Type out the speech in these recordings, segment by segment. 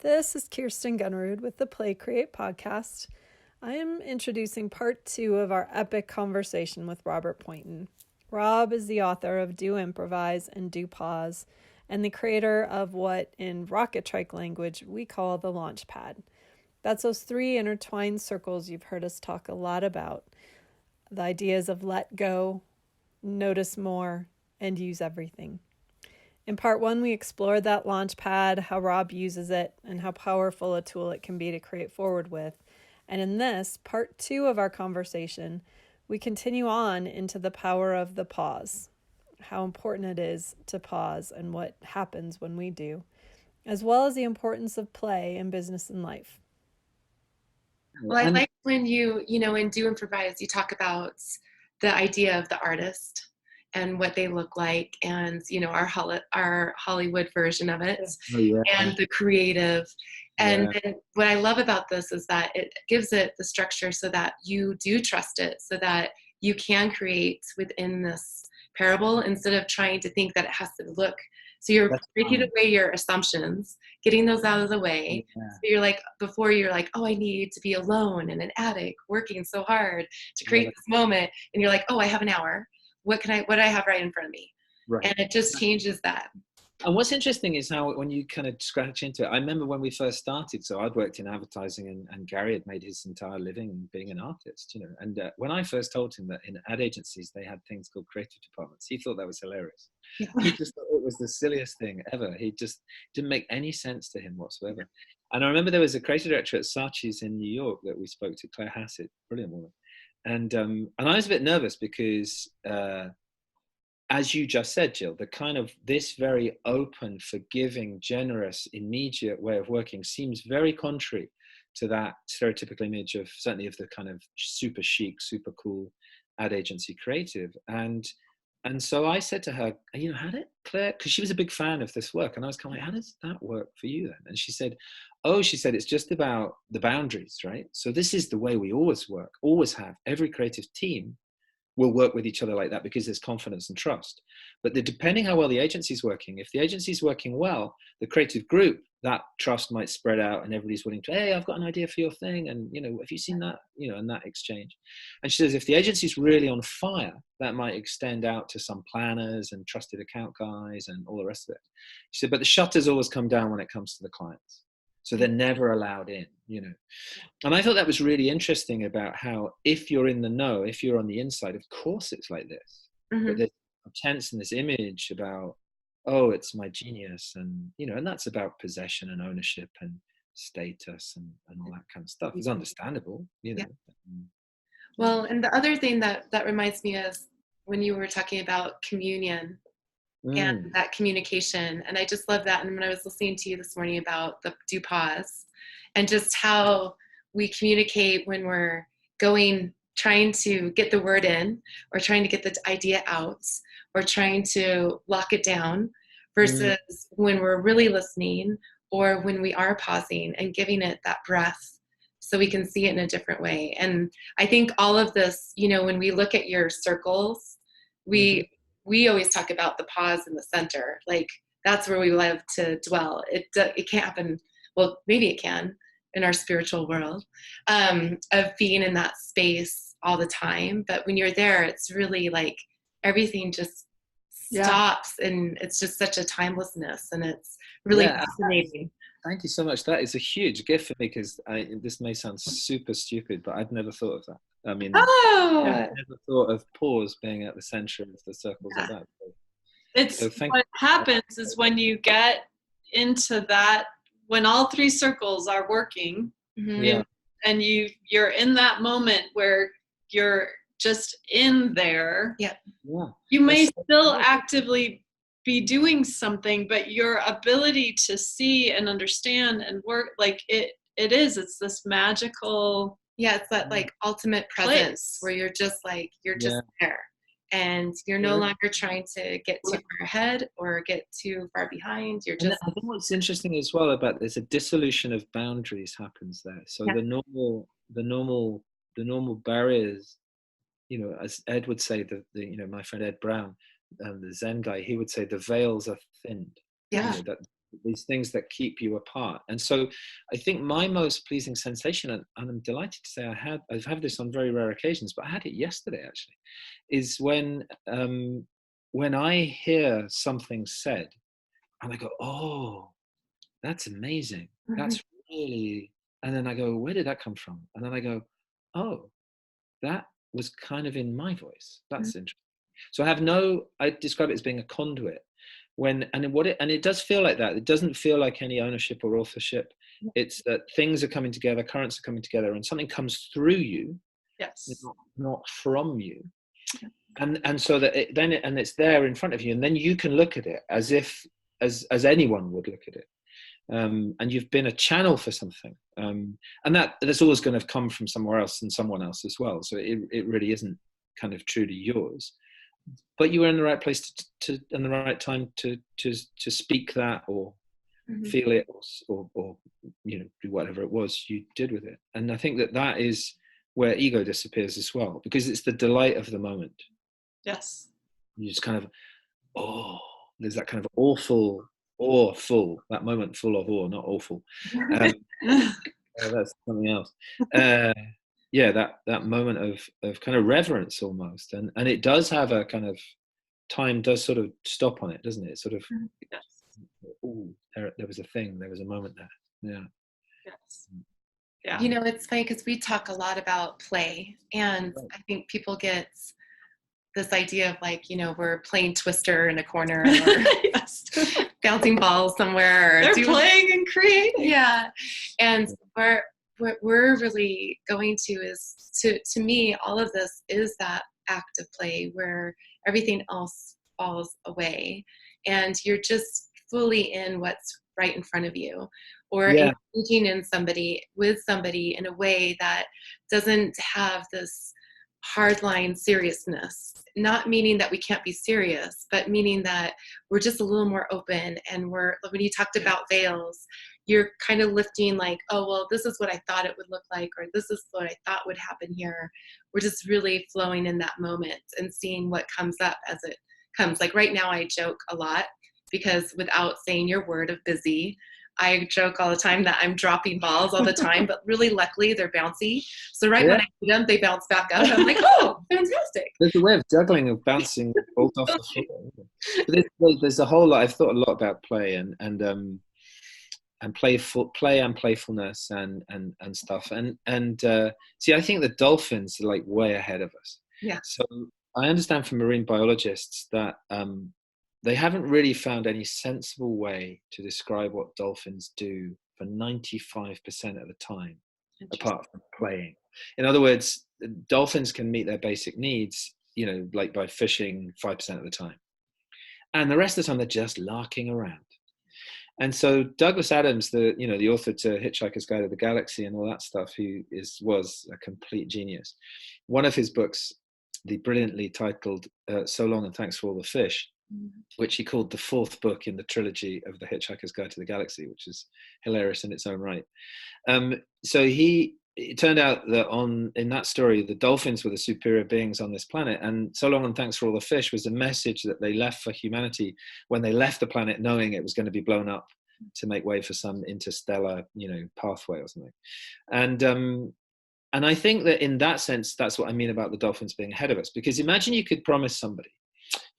This is Kirsten Gunnerud with the PlayCreate podcast. I am introducing part 2 of our epic conversation with Robert Poynton. Rob is the author of Do Improvise and Do Pause, and the creator of what, in rocket trike language, we call the launch pad. That's those 3 intertwined circles you've heard us talk a lot about. The ideas of let go, notice more, and use everything. In part 1, we explored that launch pad, how Rob uses it, and how powerful a tool it can be to create forward with. And in this, part 2 of our conversation, we continue on into the power of the pause, how important it is to pause and what happens when we do, as well as the importance of play in business and life. Well, I like when in Do Improvise, you talk about the idea of the artist and what they look like, and our Hollywood version of it, and the creative. And what I love about this is that it gives it the structure so that you do trust it, so that you can create within this parable instead of trying to think that it has to look. So you're taking away your assumptions, getting those out of the way. Yeah. So you're like, before you're like, oh, I need to be alone in an attic, working so hard to create this moment. And you're like, oh, I have an hour. What do I have right in front of me? Right. And it just changes that. And what's interesting is how when you kind of scratch into it, I remember when we first started, so I'd worked in advertising and Gary had made his entire living being an artist, and when I first told him that in ad agencies, they had things called creative departments, he thought that was hilarious. Yeah. He just thought it was the silliest thing ever. He just didn't make any sense to him whatsoever. And I remember there was a creative director at Saatchi's in New York that we spoke to, Claire Hassett, brilliant woman. And I was a bit nervous because, as you just said, Jill, the kind of this very open, forgiving, generous, immediate way of working seems very contrary to that stereotypical image of certainly of the kind of super chic, super cool ad agency creative. And so I said to her, how did Claire, because she was a big fan of this work, and I was kind of like, how does that work for you then? And she said, it's just about the boundaries, right? So this is the way we always work, always have. Every creative team will work with each other like that because there's confidence and trust. But depending how well the agency's working, if the agency's working well, the creative group, that trust might spread out and everybody's willing to, hey, I've got an idea for your thing. And, have you seen that? And that exchange. And she says, if the agency's really on fire, that might extend out to some planners and trusted account guys and all the rest of it. She said, but the shutters always come down when it comes to the clients. So they're never allowed in, And I thought that was really interesting about how if you're in the know, if you're on the inside, of course it's like this. Mm-hmm. But there's a tense in this image about, it's my genius. And, and that's about possession and ownership and status and all that kind of stuff. It's understandable, Yeah. Well, and the other thing that reminds me of when you were talking about communion, and that communication. And I just love that. And when I was listening to you this morning about the do pause and just how we communicate when we're trying to get the word in or trying to get the idea out or trying to lock it down versus when we're really listening or when we are pausing and giving it that breath so we can see it in a different way. And I think all of this, when we look at your circles, we always talk about the pause in the center. Like that's where we love to dwell. It can't happen. Well, maybe it can in our spiritual world of being in that space all the time. But when you're there, it's really like everything just stops and it's just such a timelessness and it's really fascinating. Thank you so much. That is a huge gift for me because this may sound super stupid, but I'd never thought of that. I mean, I never thought of pause being at the center of the circles of that. It's what happens is when you get into that, when all 3 circles are working, and you're in that moment where you're just in there. Yeah. You may still actively be doing something, but your ability to see and understand and work, like it's this magical. Yeah, it's that like ultimate presence where you're just there and you're no longer trying to get too far ahead or get too far behind. You're just. I think what's interesting as well about there's a dissolution of boundaries happens there. So the normal barriers, as Ed would say, my friend Ed Brown, the Zen guy, he would say the veils are thinned. Yeah. That these things that keep you apart. And so I think my most pleasing sensation, and I'm delighted to say I've had this on very rare occasions, but I had it yesterday actually, is when I hear something said and I go, oh, that's amazing. That's really, and then I go, where did that come from? And then I go, oh, that was kind of in my voice. That's interesting. So I describe it as being a conduit. And it does feel like that. It doesn't feel like any ownership or authorship. It's that things are coming together, currents are coming together, and something comes through you, yes, not from you. And so that it's there in front of you, and then you can look at it as if as anyone would look at it. And you've been a channel for something, and that's always going to come from somewhere else and someone else as well. So it really isn't kind of truly yours, but you were in the right place to in the right time to speak that or feel it or do whatever it was you did with it. And I think that is where ego disappears as well, because it's the delight of the moment. Yes, you just kind of there's that kind of awful, that moment full of awe, not awful. That's something else. That moment of kind of reverence almost, and it does have a kind of time does sort of stop on it, doesn't it? Sort of, yes. There was a thing, there was a moment there. Yeah. Yes. Yeah. It's funny because we talk a lot about play, and I think people get this idea of like, we're playing Twister in a corner or yes. bouncing balls somewhere. They're playing and creating. Yeah. And what we're really going to is, to me, all of this is that act of play where everything else falls away and you're just fully in what's right in front of you, or engaging with somebody in a way that doesn't have this hardline seriousness, not meaning that we can't be serious, but meaning that we're just a little more open. And when you talked about veils, you're kind of lifting like, oh, well, this is what I thought it would look like, or this is what I thought would happen here. We're just really flowing in that moment and seeing what comes up as it comes. Like right now I joke a lot because without saying your word of busy, I joke all the time that I'm dropping balls all the time, but really luckily they're bouncy. So when I do them, they bounce back up. I'm like, oh, fantastic. There's a way of juggling, of bouncing balls off the floor. There's a whole lot. I've thought a lot about play and play and playfulness and stuff. And see, I think the dolphins are like way ahead of us. Yeah. So I understand from marine biologists that they haven't really found any sensible way to describe what dolphins do for 95% of the time, apart from playing. In other words, dolphins can meet their basic needs, like by fishing 5% of the time. And the rest of the time, they're just larking around. And so Douglas Adams, the author to Hitchhiker's Guide to the Galaxy and all that stuff, who was a complete genius. One of his books, the brilliantly titled So Long and Thanks for All the Fish, which he called the fourth book in the trilogy of the Hitchhiker's Guide to the Galaxy, which is hilarious in its own right. So it turned out that in that story, the dolphins were the superior beings on this planet, and So Long and Thanks for All the Fish was a message that they left for humanity when they left the planet, knowing it was going to be blown up to make way for some interstellar, pathway or something. And I think that in that sense, that's what I mean about the dolphins being ahead of us. Because imagine you could promise somebody,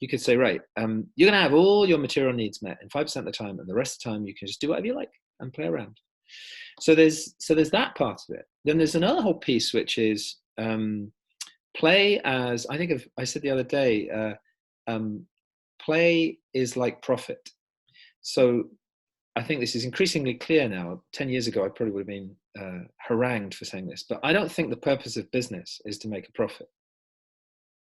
you could say, right, you're going to have all your material needs met in 5% of the time, and the rest of the time you can just do whatever you like and play around. So there's that part of it. Then there's another whole piece, which is play as, I said the other day, play is like profit. So I think this is increasingly clear now. 10 years ago, I probably would have been harangued for saying this, but I don't think the purpose of business is to make a profit.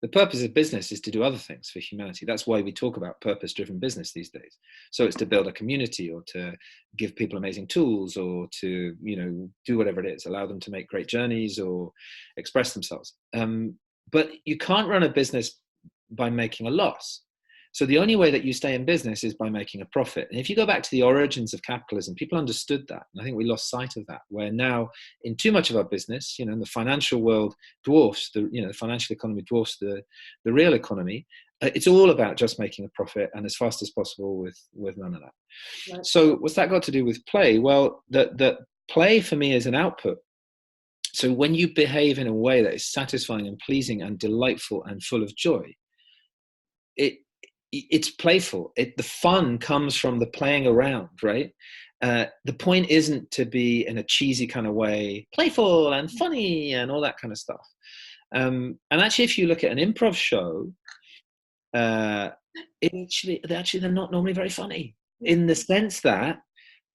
The purpose of business is to do other things for humanity. That's why we talk about purpose-driven business these days. So it's to build a community, or to give people amazing tools, or to, do whatever it is, allow them to make great journeys or express themselves. But you can't run a business by making a loss. So the only way that you stay in business is by making a profit. And if you go back to the origins of capitalism, people understood that. And I think we lost sight of that, where now in too much of our business, the financial world dwarfs the financial economy dwarfs the real economy. it's all about just making a profit and as fast as possible with none of that. Right. So what's that got to do with play? Well, the play for me is an output. So when you behave in a way that is satisfying and pleasing and delightful and full of joy, it's playful. The fun comes from the playing around, right? The point isn't to be in a cheesy kind of way, playful and funny and all that kind of stuff. And actually, if you look at an improv show, they're not normally very funny, in the sense that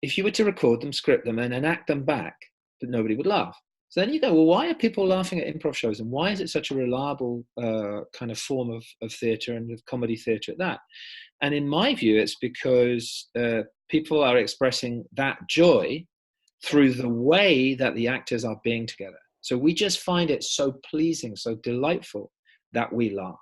if you were to record them, script them, and then act them back, that nobody would laugh. So then you go, well, why are people laughing at improv shows, and why is it such a reliable kind of form of theatre and of comedy theatre at that? And in my view, it's because people are expressing that joy through the way that the actors are being together. So we just find it so pleasing, so delightful that we laugh.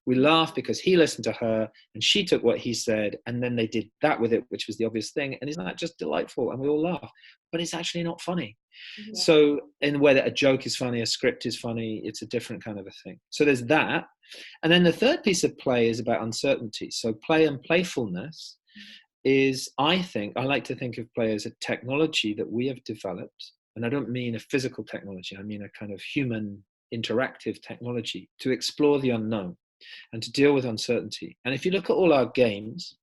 We laugh because he listened to her and she took what he said and then they did that with it, which was the obvious thing. And isn't that just delightful? And we all laugh, but it's actually not funny. Yeah. So in a way that a joke is funny, a script is funny, it's a different kind of a thing. So there's that. And then the third piece of play is about uncertainty. So play and playfulness is, I like to think of play as a technology that we have developed. And I don't mean a physical technology, I mean a kind of human interactive technology to explore the unknown and to deal with uncertainty. And if you look at all our games,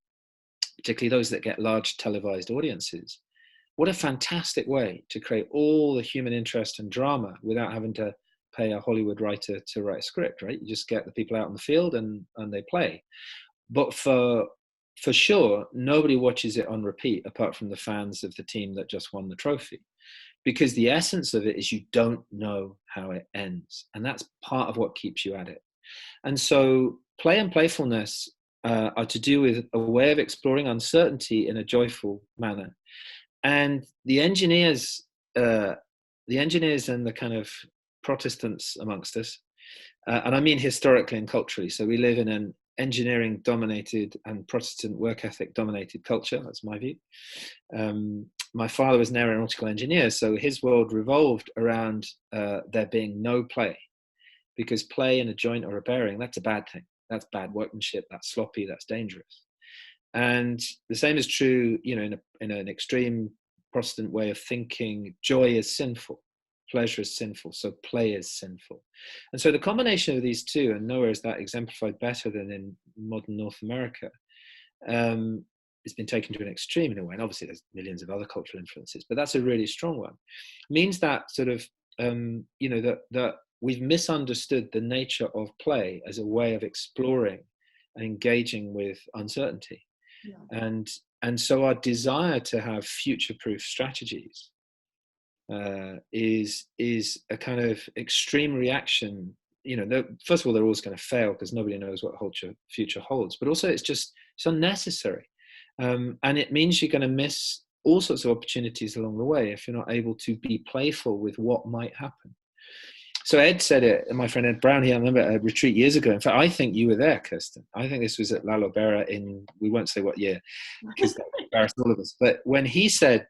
particularly those that get large televised audiences, what a fantastic way to create all the human interest and drama without having to pay a Hollywood writer to write a script, right? You just get the people out in the field and they play. But for sure, nobody watches it on repeat apart from the fans of the team that just won the trophy. Because the essence of it is you don't know how it ends. And that's part of what keeps you at it. And so play and playfulness are to do with a way of exploring uncertainty in a joyful manner. And the engineers and the kind of Protestants amongst us, and I mean historically and culturally, so we live in an engineering dominated and Protestant work ethic dominated culture. That's my view. My father was an aeronautical engineer, so his world revolved around there being no play, because play in a joint or a bearing, that's a bad thing. That's bad workmanship, that's sloppy, that's dangerous. And the same is true, in an extreme Protestant way of thinking, joy is sinful, pleasure is sinful, so play is sinful. And so the combination of these two, and nowhere is that exemplified better than in modern North America, it's been taken to an extreme in a way, and obviously there's millions of other cultural influences, but that's a really strong one. Means that sort of, that we've misunderstood the nature of play as a way of exploring and engaging with uncertainty. Yeah. And so our desire to have future-proof strategies is a kind of extreme reaction. First of all, they're always going to fail because nobody knows what future holds, but also it's unnecessary. And it means you're going to miss all sorts of opportunities along the way if you're not able to be playful with what might happen. So Ed said it, my friend Ed Brown, I remember a retreat years ago. In fact, I think you were there, Kirsten. I think this was at La Lobera we won't say what year, because that embarrassed all of us. But when he said,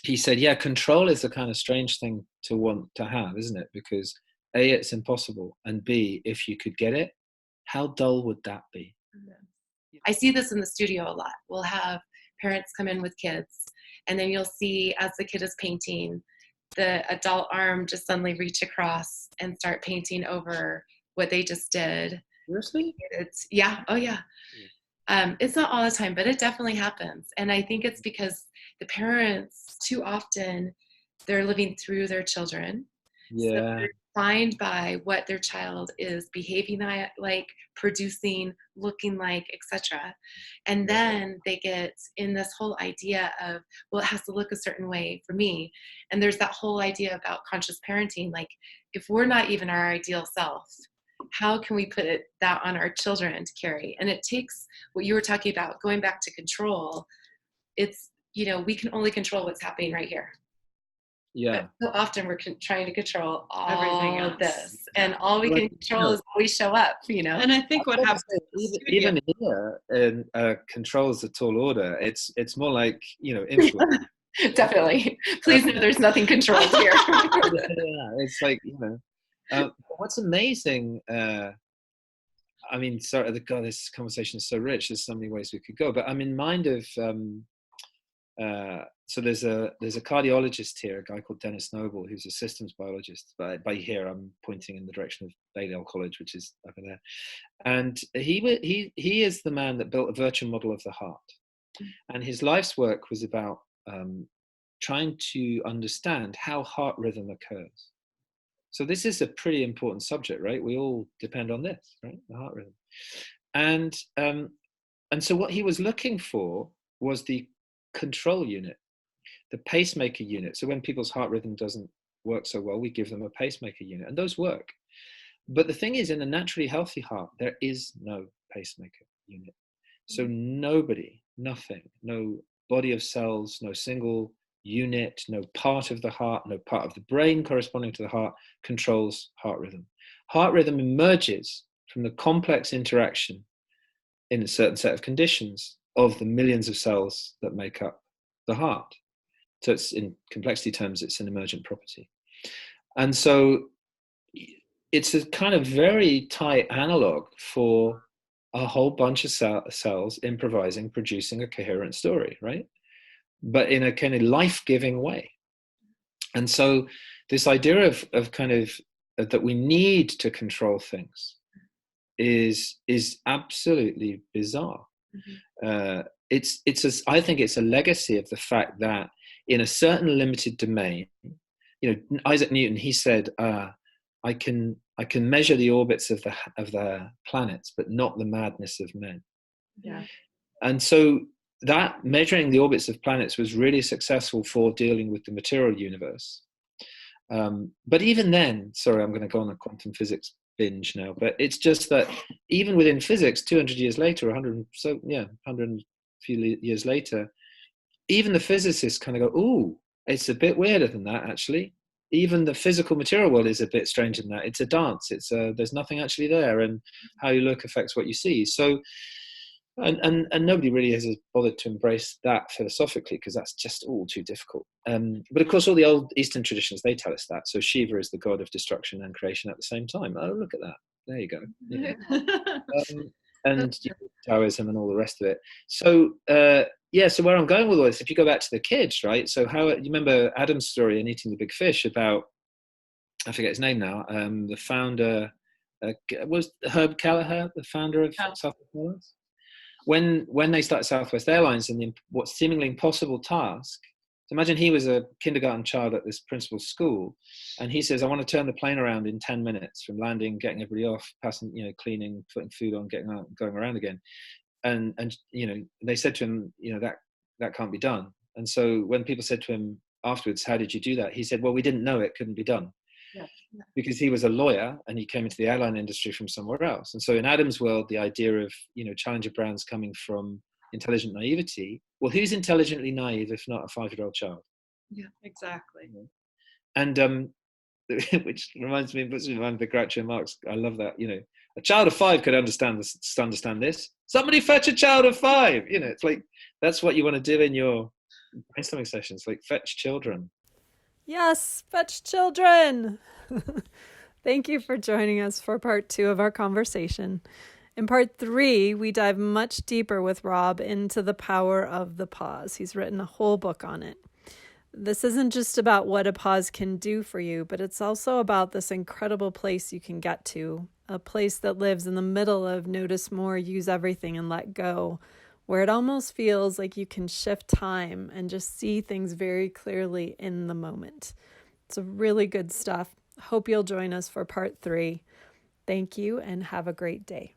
yeah, control is the kind of strange thing to want to have, isn't it? Because A, it's impossible, and B, if you could get it, how dull would that be? I see this in the studio a lot. We'll have parents come in with kids, and then you'll see as the kid is painting, the adult arm just suddenly reach across and start painting over what they just did. Seriously? Yeah. Oh, yeah. It's not all the time, but it definitely happens. And I think it's because the parents, too often, they're living through their children. Yeah. So they're defined by what their child is behaving like, producing, looking like, etc. And then they get in this whole idea of, well, it has to look a certain way for me. And there's that whole idea about conscious parenting. Like, if we're not even our ideal self, how can we put that on our children to carry? And it takes what you were talking about, going back to control. It's, we can only control what's happening right here. Yeah. But so often we're trying to control everything all else. of this, and all we can control is how we show up. And I think what happens even here, control is a tall order. It's more like influence. Definitely. Please know there's nothing controlled here. Yeah, it's like what's amazing. I mean, sorry, God, this conversation is so rich. There's so many ways we could go, but I'm in mind of. So there's a cardiologist here, a guy called Dennis Noble, who's a systems biologist. By here, I'm pointing in the direction of Balliol College, which is over there. And he is the man that built a virtual model of the heart, and his life's work was about trying to understand how heart rhythm occurs. So this is a pretty important subject, right? We all depend on this, right? The heart rhythm. And so what he was looking for was the control unit, the pacemaker unit. So when people's heart rhythm doesn't work so well, we give them a pacemaker unit, and those work. But the thing is, in a naturally healthy heart, there is no pacemaker unit. So nobody, nothing, no body of cells, no single unit, no part of the heart, no part of the brain corresponding to the heart controls heart rhythm. Heart rhythm emerges from the complex interaction in a certain set of conditions of the millions of cells that make up the heart. So it's, in complexity terms, it's an emergent property. And so it's a kind of very tight analog for a whole bunch of cells improvising, producing a coherent story, right? But in a kind of life-giving way. And so this idea of kind of that we need to control things is absolutely bizarre. I think it's a legacy of the fact that in a certain limited domain, Isaac Newton, he said, I can measure the orbits of the planets, but not the madness of men. Yeah. And so that measuring the orbits of planets was really successful for dealing with the material universe. But even then, sorry, I'm going to go on a quantum physics binge now, but it's just that even within physics, 200 years later, 100 few years later, even the physicists kind of go, ooh, it's a bit weirder than that, actually. Even the physical material world is a bit stranger than that. It's a dance. There's nothing actually there, and how you look affects what you see. So, and nobody really has bothered to embrace that philosophically, because that's just all too difficult. But of course, all the old Eastern traditions, they tell us that. So Shiva is the god of destruction and creation at the same time. Oh, look at that. There you go. Yeah. And Taoism and all the rest of it. So, so where I'm going with all this, if you go back to the kids, right? So you remember Adam's story in Eating the Big Fish about, I forget his name now, the founder, was Herb Kelleher, the founder of Southwest Airlines? When they started Southwest Airlines, and what seemingly impossible task, so imagine he was a kindergarten child at this principal's school, and he says, I want to turn the plane around in 10 minutes from landing, getting everybody off, passing, cleaning, putting food on, getting out, going around again. And they said to him, that can't be done. And so when people said to him afterwards, how did you do that? He said, well, we didn't know it couldn't be done. Yeah. Because he was a lawyer and he came into the airline industry from somewhere else. And so in Adam's world, the idea of, challenger brands coming from intelligent naivety, well, who's intelligently naive if not a 5-year-old child? Yeah, exactly. And which reminds me of the Groucho Marx. I love that. A child of 5 could understand this. Somebody fetch a child of 5. It's like, that's what you want to do in your brainstorming sessions, like fetch children. Yes, fetch children. Thank you for joining us for part 2 of our conversation. In part 3, we dive much deeper with Rob into the power of the pause. He's written a whole book on it. This isn't just about what a pause can do for you, but it's also about this incredible place you can get to, a place that lives in the middle of notice more, use everything, and let go, where it almost feels like you can shift time and just see things very clearly in the moment. It's really good stuff. Hope you'll join us for part 3. Thank you and have a great day.